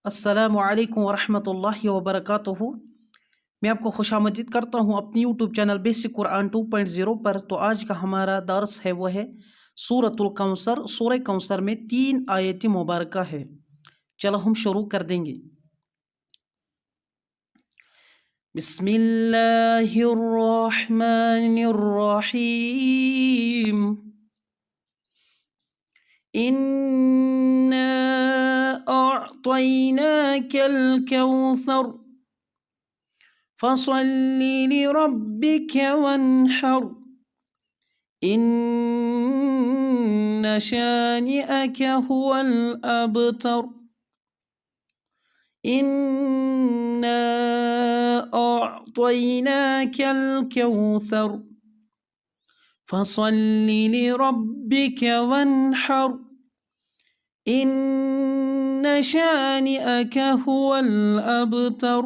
अस्सलामु अलैकुम वरहमतुल्लाहि वबरकातुहू। मैं आपको खुशामदीद करता हूँ अपनी यूट्यूब चैनल बेसिक कुरान 2.0 पर। तो आज का हमारा दर्स है वो है सूरतुल कौसर। सूरह कौसर में 3 आयत मुबारक है। चलो हम शुरू कर देंगे। बिस्मिल्लाहिर्रहमानिर्रहीम। इन्ना अअतैनाकल कौसर फसल्लि लिरब्बिक वन्हर इन्न शानिअक हुवल अबतर। इन्ना अअतैनाकल कौसर फसल्लि लिरब्बिक वन्हर इन्न शानिअक हुवल अबतर।